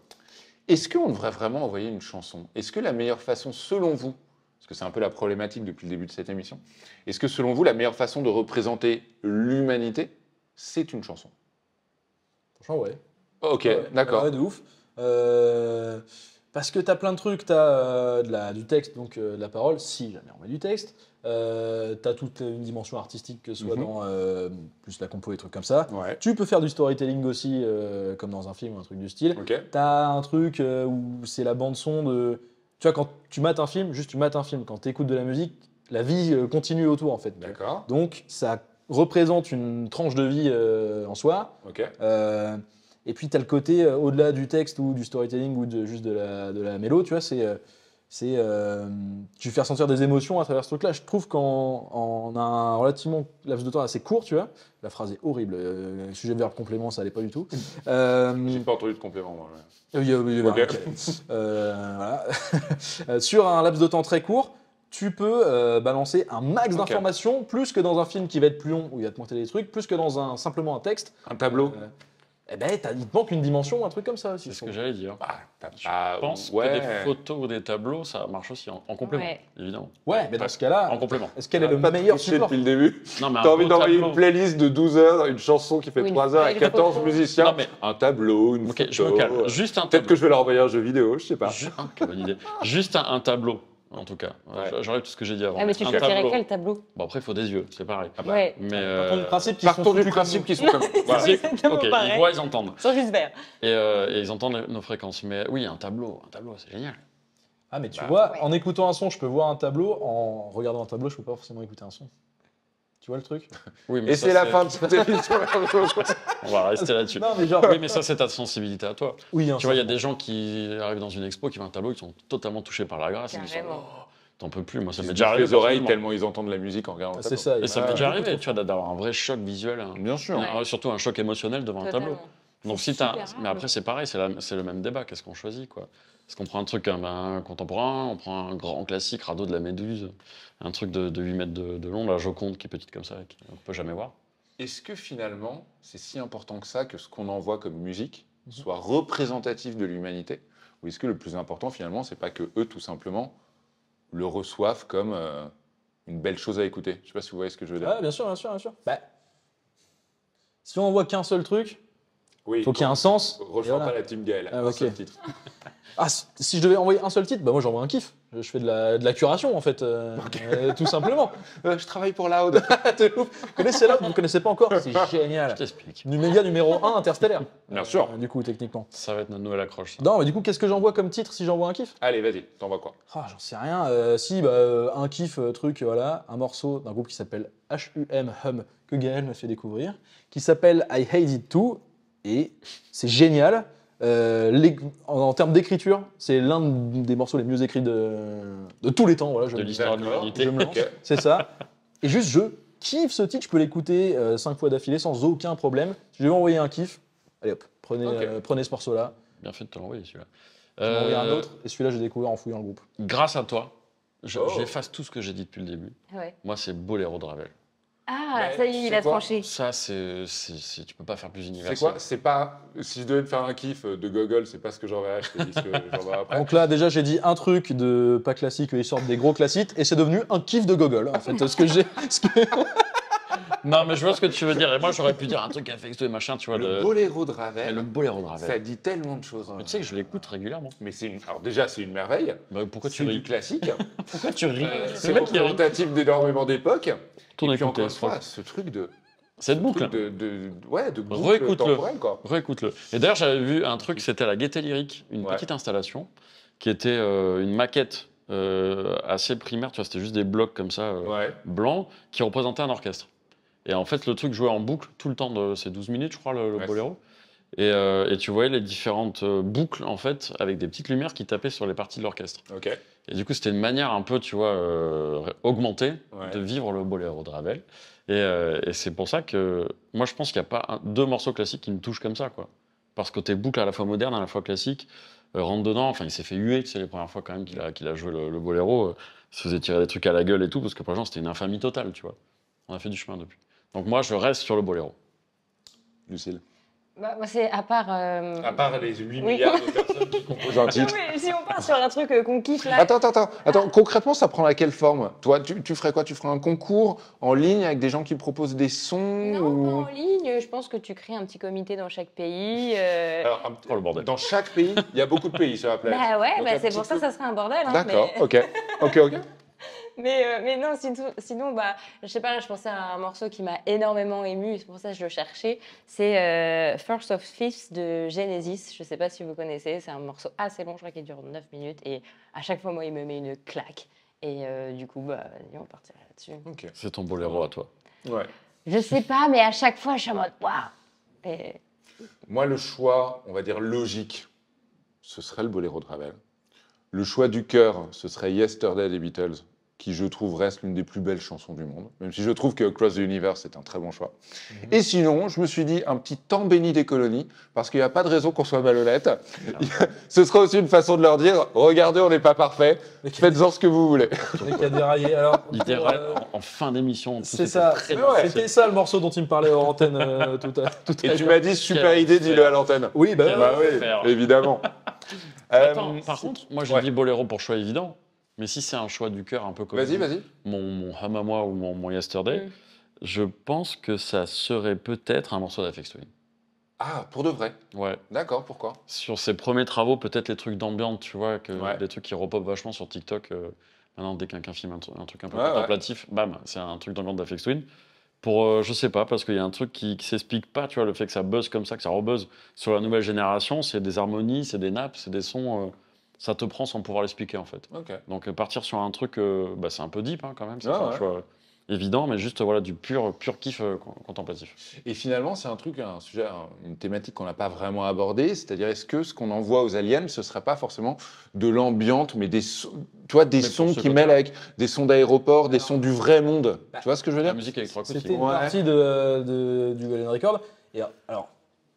Est-ce qu'on devrait vraiment envoyer une chanson? Est-ce que la meilleure façon, selon vous, parce que c'est un peu la problématique depuis le début de cette émission, est-ce que selon vous, la meilleure façon de représenter l'humanité, c'est une chanson? Franchement, ouais. Ok, Ouais, d'accord. ouais, de ouf. Parce que t'as plein de trucs, t'as du texte, donc de la parole, si jamais on met du texte. T'as toute une dimension artistique, que ce soit Mhm. dans plus la compo et trucs comme ça. Ouais. Tu peux faire du storytelling aussi, comme dans un film ou un truc du style. Ok. T'as un truc où c'est la bande-son de. Tu vois, quand tu mates un film, juste tu mates un film. Quand tu écoutes de la musique, la vie continue autour, en fait. D'accord. Donc, ça représente une tranche de vie en soi. Ok. Et puis, tu as le côté, au-delà du texte ou du storytelling ou juste de la mélo, tu vois, tu fais ressentir des émotions à travers ce truc-là. Je trouve qu'en un relativement laps de temps assez court, tu vois, la phrase est horrible, sujet, verbe, complément, ça allait pas du tout. J'ai pas entendu de complément, moi. Il y avait Ok. un quai. Voilà. Sur un laps de temps très court, tu peux balancer un max Ok. d'informations, plus que dans un film qui va être plus long, où il va te monter des trucs, plus que dans simplement un texte. Un tableau. Eh ben, il te manque une dimension, un truc comme ça aussi. C'est je ce que trouve. j'allais dire. Ah, t'as Je pas- pense ouais. que des photos ou des tableaux, ça marche aussi en complément, Ouais. évidemment. Ouais, mais dans ce cas-là, En complément. est-ce qu'elle est le Pas meilleur triché support depuis le début. Non, mais un T'as envie beau d'envoyer tableau. une playlist de 12 heures, une chanson qui fait Oui, 3 heures une avec 14 photo. musiciens. Non, mais- Un tableau, une Ok, photo. je me calme. Juste un Peut-être tableau. que je vais leur envoyer un jeu vidéo, je sais pas. Quelle bonne idée. Juste un tableau, en tout cas. Ouais. J'enlève tout ce que j'ai dit avant. Ah, mais tu un choisirais tableau. quel tableau? Bon, après, il faut des yeux, c'est pareil. Ouais, Mais. Partons du principe qu'ils sont Partons du foutus principe comme qu'ils sont comme. Voilà. exactement Ok, pareil. ils voient, ils entendent. Ils sont juste verts. Et ils entendent nos fréquences. Mais oui, un tableau, c'est génial. Ah, mais tu Bah, vois, ouais. en écoutant un son, je peux voir un tableau. En regardant un tableau, je peux pas forcément écouter un son. Tu vois le truc? Oui, mais Et ça, c'est la fin de cette émission. On va rester là-dessus. Non, mais genre. Oui, mais ça, c'est ta sensibilité à toi. Oui, hein, Tu vois, il y a des gens qui arrivent dans une expo, qui voient un tableau, qui sont totalement touchés par la grâce. Ils disent, Carrément. oh, t'en peux plus. Moi, ça Ils m'est se déjà bouffent arrivé. les oreilles personnellement. tellement ils entendent la musique en regardant. le c'est tableau. ça. Et ça Ah, m'est déjà beaucoup arrivé, trop. tu vois, d'avoir un vrai choc visuel. Hein. Bien sûr. Ouais. Surtout un choc émotionnel devant un tableau. Totalement. Donc C'est si t'as, super rare, mais après c'est pareil, c'est le même débat. Qu'est-ce qu'on choisit quoi? Est-ce qu'on prend un truc contemporain, on prend un grand classique, Radeau de la Méduse, un truc de 8 mètres de long, la Joconde qui est petite comme ça, qu'on peut jamais voir. Est-ce que finalement, c'est si important que ça que ce qu'on envoie comme musique soit représentatif de l'humanité? Ou est-ce que le plus important finalement, c'est pas que eux tout simplement le reçoivent comme une belle chose à écouter? Je sais pas si vous voyez ce que je veux dire. Ah, bien sûr, bien sûr, bien sûr. Bah, si on voit qu'un seul truc, Oui. faut qu'il y ait un sens. Rejoins Et voilà. pas la team Gaël. Ah, un ok. seul titre. Ah, si je devais envoyer un seul titre, bah moi j'envoie un kiff. Je fais de la curation en fait, tout simplement. Je travaille pour Loud. C'est ouf. Vous connaissez là, vous ne connaissez pas encore? C'est Je génial. t'explique. Média numéro 1 interstellaire. Bien sûr. Du coup, techniquement. Ça va être notre nouvelle accroche. Ça. Non, mais du coup, qu'est-ce que j'envoie comme titre si j'envoie un kiff? Allez, vas-y, t'envoies quoi? Ah, j'en sais rien. Un kiff, truc, voilà, un morceau d'un groupe qui s'appelle Hum, que Gaël m'a fait découvrir, qui s'appelle I Hate It Too, et c'est génial. En termes d'écriture, c'est l'un des morceaux les mieux écrits de tous les temps. Voilà, De l'histoire de D'accord. l'humanité. je me lance. Ok. C'est ça. Et juste, je kiffe ce titre, je peux l'écouter 5 fois d'affilée sans aucun problème. Si je vais envoyer un kiff, allez hop, prenez, Ok. prenez ce morceau-là. Bien fait de te l'envoyer celui-là. Je vais envoyer un autre, et celui-là, j'ai découvert en fouillant le groupe. Grâce à toi, Oh. j'efface tout ce que j'ai dit depuis le début. Ouais. Moi, c'est Boléro de Ravel. Ah, Mais ça y est, il c'est a quoi tranché. Ça, tu peux pas faire plus C'est universel. quoi? C'est pas. Si je devais me faire un kiff de Gogol, c'est pas ce que j'enverrais, je te dis ce que j'enverrai après. Donc là, déjà, j'ai dit un truc de pas classique, ils sortent des gros classiques, et c'est devenu un kiff de Gogol. En fait, ce que j'ai. Non, mais je vois ce que tu veux dire. Et moi, j'aurais pu dire un truc affectueux et machin, tu vois. Le boléro de Mais Ravel, le Boléro de ça Ravel. dit tellement de choses. Mais tu sais que je l'écoute régulièrement. Mais c'est une. Alors déjà, c'est une merveille. Bah, pourquoi tu C'est du ris? classique. Pourquoi tu ris? C'est Le mec, il rit. représentatif d'énormément d'époques. Tourne Et puis écouter, encore une ce truc. fois, ce truc de. Cette boucle. de boucle Réécoute-le. temporelle, quoi. Réécoute-le. Et d'ailleurs, j'avais vu un truc, c'était à la Gaieté Lyrique, une Ouais. petite installation, qui était une maquette assez primaire, tu vois, c'était juste des blocs comme ça, Ouais. blancs, qui représentaient un orchestre. Et en fait, le truc jouait en boucle tout le temps de ces 12 minutes, je crois, le Ouais. boléro. Et tu voyais les différentes boucles, en fait, avec des petites lumières qui tapaient sur les parties de l'orchestre. Ok. Et du coup, c'était une manière un peu, tu vois, augmentée Ouais. de vivre le boléro de Ravel. Et c'est pour ça que moi, je pense qu'il n'y a pas deux morceaux classiques qui me touchent comme ça, quoi. Parce que côté boucle à la fois moderne, à la fois classique, rentre dedans. Enfin, il s'est fait huer, c'est les premières fois quand même qu'il a joué le boléro. Il se faisait tirer des trucs à la gueule et tout, parce que pour les gens, c'était une infamie totale, tu vois. On a fait du chemin depuis. Donc moi, je reste sur le boléro. Lucille. Bah, moi, c'est à part. À part les 8 Oui. milliards de personnes qui composent un titre. Oui, si on part sur un truc qu'on kiffe là. Attends, concrètement, ça prend quelle forme? Toi, tu ferais quoi? Tu ferais un concours en ligne avec des gens qui proposent des sons Non, ou... pas en ligne. Je pense que tu crées un petit comité dans chaque pays. Alors, Oh, le bordel. dans chaque pays, il y a beaucoup de pays sur la planète. Bah ouais, Donc, bah un c'est petit pour ça peu- que ça serait un bordel. Hein, D'accord, mais... ok. Mais non, sinon, bah, je sais pas, je pensais à un morceau qui m'a énormément ému, c'est pour ça que je le cherchais. C'est First of Fifths de Genesis. Je sais pas si vous connaissez, c'est un morceau assez long, je crois qu'il dure 9 minutes. Et à chaque fois, moi, il me met une claque. Et du coup, bah, vas-y, on partirait là-dessus. Ok. C'est ton boléro à toi. Ouais. Je sais pas, mais à chaque fois, je suis en mode waouh. Et... Moi, le choix, on va dire logique, ce serait le boléro de Ravel. Le choix du cœur, ce serait Yesterday des Beatles, qui je trouve reste l'une des plus belles chansons du monde, même si je trouve que Cross the Universe est un très bon choix. Et sinon, je me suis dit un petit temps béni des colonies, parce qu'il n'y a pas de raison qu'on soit malhonnête. Ce sera aussi une façon de leur dire, regardez, on n'est pas parfait, faites-en ce que vous voulez. Le mec a déraillé. Alors, Littéral, pour, en fin d'émission. tout c'est était ça. très Mais ouais. C'était ça le morceau dont il me parlait hors antenne tout à Et l'heure. tu m'as dit, super idée, dis-le à l'antenne. Oui, bah, Quel Bah oui, faire. évidemment. Attends, par contre, moi j'ai Ouais. dit boléro pour choix évident, mais si c'est un choix du cœur un peu comme Vas-y. mon Hum à moi ou mon Yesterday, Mm. je pense que ça serait peut-être un morceau d'Aphex Twin. Ah, pour de vrai. Ouais. D'accord, pourquoi? Sur ses premiers travaux, peut-être les trucs d'ambiance, tu vois, Ouais. des trucs qui repopent vachement sur TikTok. Maintenant, dès qu'un filme un truc un peu Ouais, contemplatif, bam, c'est un truc d'ambiance d'Aphex Twin. Pour, je sais pas, parce qu'il y a un truc qui s'explique pas, tu vois, le fait que ça buzz comme ça, que ça rebuzz sur la nouvelle génération, c'est des harmonies, c'est des nappes, c'est des sons, ça te prend sans pouvoir l'expliquer en fait. Ok. Donc partir sur un truc, bah, c'est un peu deep hein, quand même, c'est Ouais, pas un ouais. choix évident, mais juste voilà, du pur kiff contemplatif. Et finalement, c'est un truc, un sujet, une thématique qu'on n'a pas vraiment abordée, c'est-à-dire est-ce que ce qu'on envoie aux aliens, ce serait pas forcément de l'ambiante, mais des sons, tu vois, des Mais pour sons ce qui côté-là. mêlent avec des sons d'aéroport, des sons du vrai monde. Tu vois ce que je veux La dire? musique électroacoustique. c'était une Ouais. partie du Golden Record. Et alors,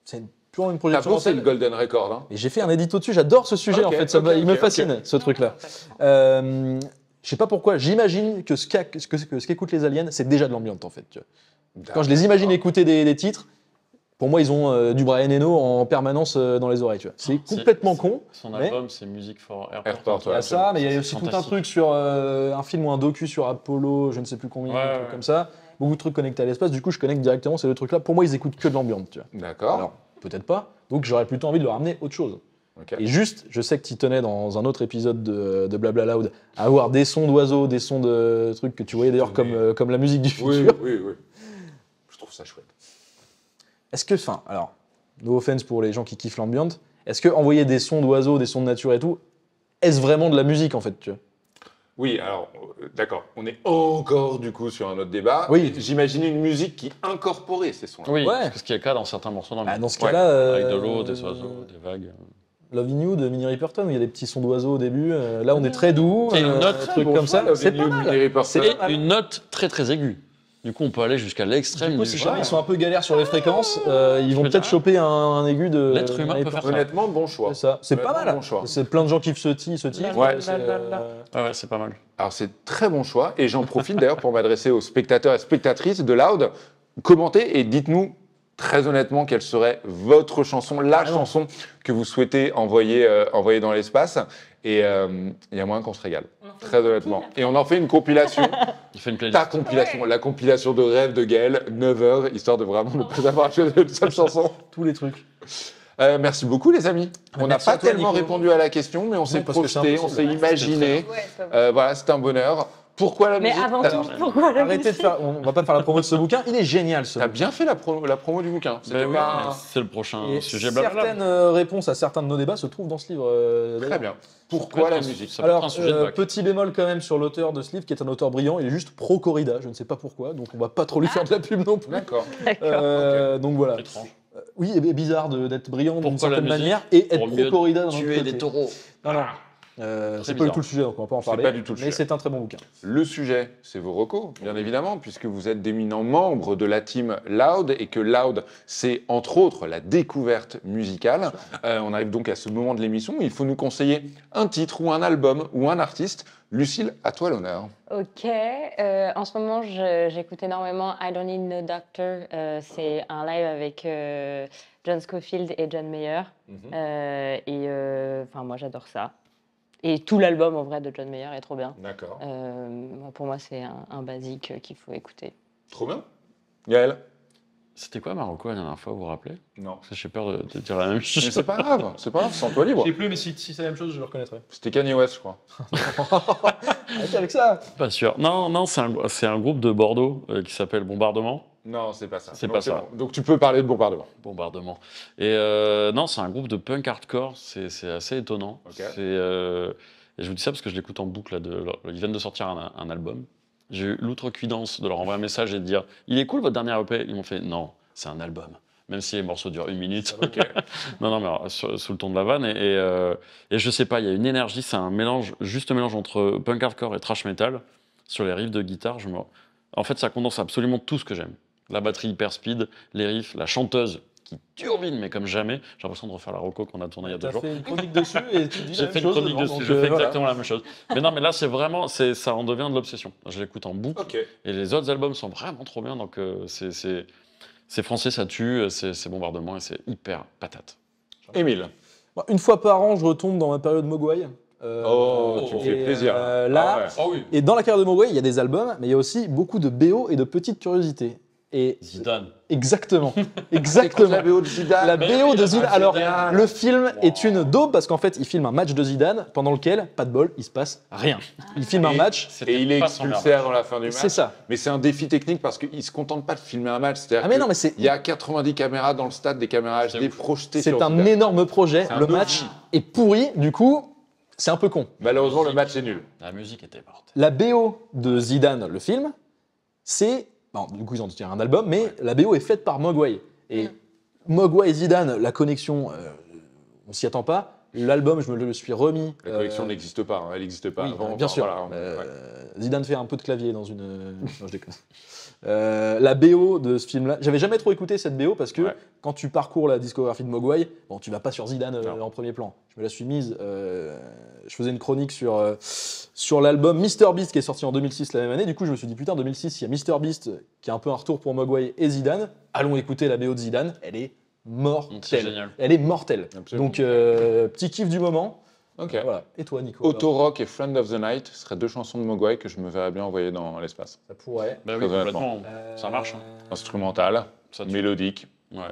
c'est purement une T'as projection bossé antenne. le Golden Record, hein? Et j'ai fait un édito dessus, j'adore ce sujet Ok, en fait, il me fascine ce truc-là. Je sais pas pourquoi, j'imagine que ce qu'écoutent les aliens, c'est déjà de l'ambiance en fait. Tu vois. Quand je les imagine écouter des titres, pour moi ils ont du Brian Eno en permanence dans les oreilles. Tu vois. C'est complètement con. Son mais- album, c'est Music for Airport. Airport, Il y a ouais. ça, mais il y a aussi tout un Fantastique. truc sur un film ou un docu sur Apollo, je ne sais plus combien, Ouais, un truc ouais. comme ça. Beaucoup de trucs connectés à l'espace, du coup je connecte directement ces deux trucs-là. Pour moi ils écoutent que de l'ambiance. Tu vois. D'accord. Alors, peut-être pas. Donc j'aurais plutôt envie de leur amener autre chose. Ok. Et juste, je sais que tu tenais dans un autre épisode de Blabla Loud à avoir des sons d'oiseaux, des sons de trucs que tu voyais d'ailleurs comme la musique du Oui, futur. oui. Je trouve ça chouette. Est-ce que, enfin, alors, no offense pour les gens qui kiffent l'ambiance, est-ce que envoyer des sons d'oiseaux, des sons de nature et tout, est-ce vraiment de la musique en fait tu vois? Oui, alors, d'accord. On est encore du coup sur un autre débat. Oui. J'imagine une musique qui incorporait ces sons-là. Oui, Ouais. parce que ce qui est le cas dans certains morceaux dans le Bah, dans ce Ouais. cas-là, avec de l'eau, des oiseaux, des vagues. Love in You de Minnie Riperton, où il y a des petits sons d'oiseaux au début. Là, on est très doux, Et une un note, truc comme ça. C'est pas mal. C'est Et pas mal. une note très très aiguë. Du coup, on peut aller jusqu'à l'extrême. Du coup, du si genre. jamais ils sont un peu galères sur les fréquences, ils vont peux peut-être dire, choper un aigu de. L'être humain peut faire ça. Honnêtement, bon choix. C'est ça. C'est pas Honnêtement, mal. bon choix. C'est plein de gens kiffent ce titre. Ouais. Ah ouais, c'est pas mal. Alors c'est très bon choix et j'en profite d'ailleurs pour m'adresser aux spectateurs et spectatrices de Loud. Commentez et dites-nous très honnêtement quelle serait votre chanson, la chanson que vous souhaitez envoyer dans l'espace. Et il y a moyen qu'on se régale, très honnêtement. Et on en fait une compilation, Il fait une playlist. ta compilation, la compilation de rêve de Gaël, 9 heures, histoire de vraiment ne pas avoir joué une seule chanson. Tous les trucs. Merci beaucoup les amis. On n'a Merci pas à toi, tellement Nico. répondu à la question, mais on s'est parce que c'est projeté, on impossible. s'est imaginé. Ouais, c'est pas bon. Voilà, c'est un bonheur. Pourquoi la Mais musique avant T'as- tout, pourquoi la Arrêtez de musique faire. On va pas faire la promo de ce bouquin. Il est génial ce T'as bouquin. bien fait la promo du bouquin. C'était Ben oui, pas- c'est le prochain Et sujet blablabla. certaines réponses à certains de nos débats se trouvent dans ce livre. Très d'ailleurs. bien. Ça Pourquoi peut la être un- musique ça peut être Alors, un sujet de bac. petit bémol quand même sur l'auteur de ce livre, qui est un auteur brillant. Il est juste pro corrida. Je ne sais pas pourquoi, donc on va pas trop lui faire de la pub non plus. D'accord. Donc voilà. Étrange. Oui, et bizarre d'être brillant d'une Pourquoi la certaine musique manière et être Pour pro mieux corrida d'un autre tuer côté. des taureaux. Non, non. C'est pas bizarre. du tout le sujet, donc on va pas en C'est parler. pas du tout le mais sujet. c'est un très bon bouquin. Le sujet, c'est vos recos, bien évidemment, puisque vous êtes d'éminents membres de la team Loud et que Loud, c'est entre autres la découverte musicale. On arrive donc à ce moment de l'émission où il faut nous conseiller un titre ou un album ou un artiste. Lucille, à toi l'honneur. Ok, en ce moment j'écoute énormément I Don't Need No Doctor. C'est un live avec John Scofield et John Mayer. Moi j'adore ça. Et tout l'album en vrai de John Mayer est trop bien. D'accord. Pour moi c'est un basique qu'il faut écouter. Trop bien. Gaël? C'était quoi Marocco la dernière fois, vous vous rappelez? Non. Parce que j'ai peur de dire la même Mais chose. c'est pas grave, c'est en toi libre. Je sais plus, mais si c'est la même chose, je le reconnaîtrai. C'était Kanye West, je crois. Avec ça. Pas sûr. Non, c'est un groupe de Bordeaux qui s'appelle Bombardement. Non, c'est pas ça. C'est Donc, pas ça. bon. Donc tu peux parler de bombardement. Bombardement. Et non, c'est un groupe de punk hardcore, c'est assez étonnant. Ok. Et je vous dis ça parce que je l'écoute en boucle. Ils viennent de sortir un album. J'ai eu l'outrecuidance de leur envoyer un message et de dire « Il est cool votre dernier EP ?» Ils m'ont fait « Non, c'est un album. » Même si les morceaux durent 1 minute. Ok. Non, mais alors, sous le ton de la vanne. Et je sais pas, il y a une énergie, c'est un juste mélange entre punk hardcore et thrash metal. Sur les riffs de guitare, en fait, ça condense absolument tout ce que j'aime. La batterie hyper speed, les riffs, la chanteuse qui turbine, mais comme jamais. J'ai l'impression de refaire la reco qu'on a tournée il y a 2 T'as jours. fait une chronique dessus et tu dis J'ai la fait même une chose chronique dedans, dessus, donc, je fais voilà. exactement la même chose. Mais non, mais là, ça en devient de l'obsession. Je l'écoute en boucle. Ok. Et les autres albums sont vraiment trop bien, donc c'est français, ça tue, c'est bombardement et c'est hyper patate. Émile. Bon, une fois par an, je retombe dans ma période Mogwai. Tu me fais et, plaisir. là, Ah ouais. Oh oui. et dans la carrière de Mogwai, il y a des albums, mais il y a aussi beaucoup de BO et de petites curiosités. Et Zidane. exactement, La exactement. BO de Zidane. La Mais BO oui, de Zidane. ah, Alors, Zidane. le film est Wow. une daube parce qu'en fait, il filme un match de Zidane pendant lequel, pas de bol, il se passe rien. Il filme un match, Et il est pas son expulsé merde. avant la fin du match. c'est ça. Mais c'est un défi technique parce qu'il ne se contente pas de filmer un match. C'est-à-dire Ah mais que non, mais c'est il y a 90 caméras dans le stade, des caméras C'est HD ouf. projetées sur c'est un Zidane. énorme projet. C'est un Le ovni. match est pourri, du coup, c'est un peu con. Malheureusement, le match est nul. La musique était morte. La BO de Zidane, le film, c'est. Bon, du coup, ils ont tiré un album, mais la BO est faite par Mogwai. Et Mogwai et Zidane, la connexion, on s'y attend pas. L'album, je me le suis remis. La collection n'existe pas. Hein. Elle n'existe pas. Oui, avant. bien sûr. Voilà, ouais. Zidane fait un peu de clavier dans une. Non, je déconne. La BO de ce film-là, j'avais jamais trop écouté cette BO parce que Ouais. quand tu parcours la discographie de Mogwai, bon, tu vas pas sur Zidane Non. en premier plan. Je me la suis mise. Je faisais une chronique sur l'album Mr Beast qui est sorti en 2006 la même année. Du coup, je me suis dit putain, 2006, il y a Mr Beast qui est un peu un retour pour Mogwai et Zidane. Allons écouter la BO de Zidane. Elle est C'est mortelle. génial. Elle est mortelle. Absolument. Donc petit kiff du moment. Ok. Voilà. Et toi, Nico? Autorock et Friend of the Night seraient 2 chansons de Mogwai que je me verrais bien envoyer dans l'espace. Ça pourrait. Bah oui, Très honnêtement. complètement. Ça marche. Hein. Instrumental, Ça tue. mélodique, Ouais.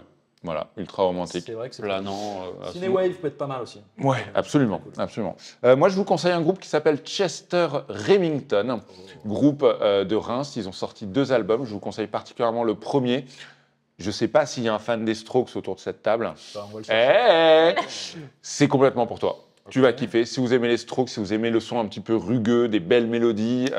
voilà, ultra romantique. C'est vrai que c'est Planant. à fond. Cinewave peut être pas mal aussi. Ouais, absolument, absolument. Moi, je vous conseille un groupe qui s'appelle Chester Remington, groupe de Reims. Ils ont sorti 2 albums. Je vous conseille particulièrement le premier. Je ne sais pas s'il y a un fan des Strokes autour de cette table. Enfin, on va le chercher. C'est complètement pour toi. Tu vas kiffer. Si vous aimez les Strokes, si vous aimez le son un petit peu rugueux, des belles mélodies,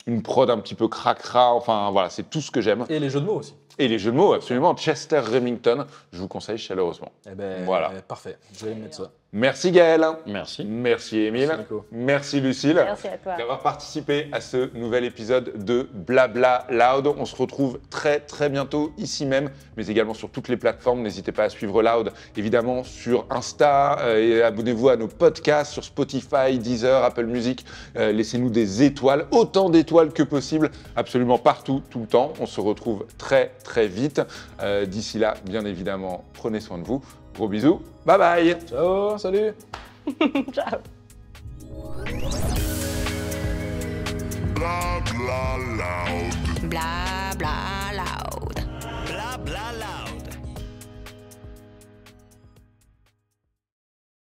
une prod un petit peu cracra, enfin voilà, c'est tout ce que j'aime. Et les jeux de mots aussi. Et les jeux de mots, absolument. Chester Remington, je vous conseille chaleureusement. Eh ben, Voilà. Parfait. Je vais mettre ça. Merci Gaël. Merci. Merci Émile. Merci, Nico. Merci Lucille. Merci à toi. D'avoir participé à ce nouvel épisode de Blabla Loud. On se retrouve très très bientôt ici même, mais également sur toutes les plateformes. N'hésitez pas à suivre Loud, évidemment sur Insta, et abonnez-vous à nos podcasts sur Spotify, Deezer, Apple Music. Laissez-nous des étoiles, autant d'étoiles que possible, absolument partout, tout le temps. On se retrouve très très vite. D'ici là, bien évidemment, prenez soin de vous. Gros bisous, bye bye. Ciao, salut. Ciao. Blah blah loud. Bla bla loud. Blah blah loud.